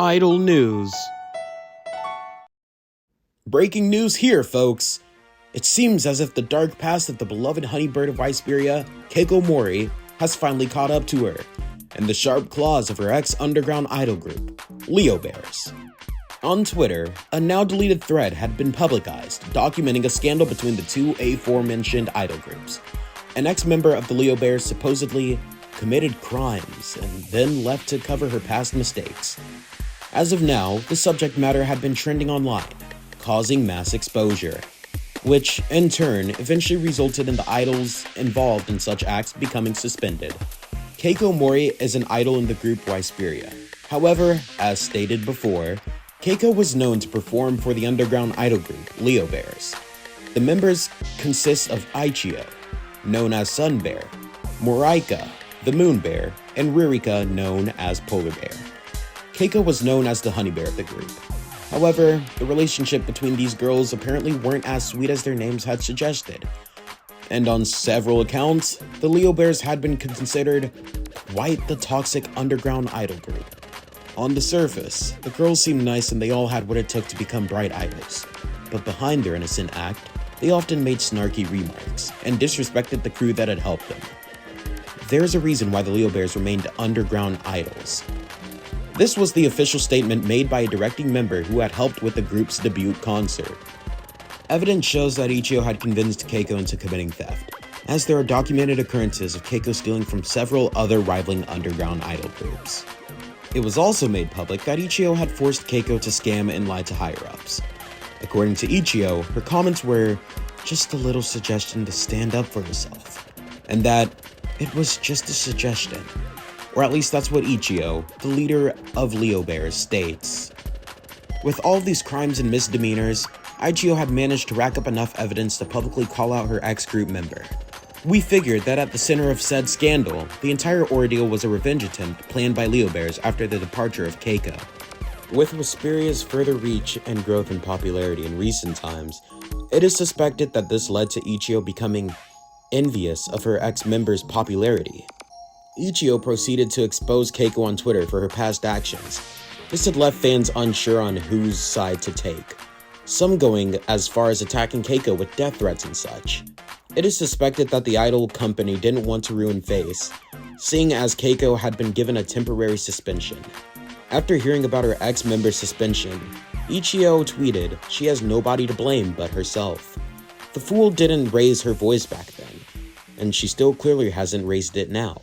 Idol news. Breaking news here, folks! It seems as if the dark past of the beloved honeybird of whisperia, Keiko Mori, has finally caught up to her, and the sharp claws of her ex-underground idol group, leobears. On Twitter, a now-deleted thread had been publicized, documenting a scandal between the two aforementioned idol groups. An ex-member of the leobears supposedly committed crimes and then left to cover her past mistakes. As of now, the subject matter had been trending online, causing mass exposure, which, in turn, eventually resulted in the idols involved in such acts becoming suspended. Keiko Mori is an idol in the group Whisperia. However, as stated before, Keiko was known to perform for the underground idol group, leobears. The members consist of Ichiyo, known as sunbear, Moreika, the moonbear, and Ririka, known as polarbear. Keiko was known as the honeybear of the group. However, the relationship between these girls apparently weren't as sweet as their names had suggested. And on several accounts, the leobears had been considered quite the toxic underground idol group. On the surface, the girls seemed nice and they all had what it took to become bright idols. But behind their innocent act, they often made snarky remarks and disrespected the crew that had helped them. There's a reason why the leobears remained underground idols. This was the official statement made by a directing member who had helped with the group's debut concert. Evidence shows that Ichiyo had convinced Keiko into committing theft, as there are documented occurrences of Keiko stealing from several other rivaling underground idol groups. It was also made public that Ichiyo had forced Keiko to scam and lie to higher-ups. According to Ichiyo, her comments were just a little suggestion to stand up for herself, and that it was just a suggestion. Or at least that's what Ichiyo, the leader of leobears, states. With all of these crimes and misdemeanors, Ichiyo had managed to rack up enough evidence to publicly call out her ex-group member. We figured that at the center of said scandal, the entire ordeal was a revenge attempt planned by leobears after the departure of Keiko. With Whisperia's further reach and growth in popularity in recent times, it is suspected that this led to Ichiyo becoming envious of her ex-member's popularity. Ichiyo proceeded to expose Keiko on Twitter for her past actions. This had left fans unsure on whose side to take, some going as far as attacking Keiko with death threats and such. It is suspected that the idol company didn't want to ruin face, seeing as Keiko had been given a temporary suspension. After hearing about her ex-member's suspension, Ichiyo tweeted she has nobody to blame but herself. The fool didn't raise her voice back then, and she still clearly hasn't raised it now.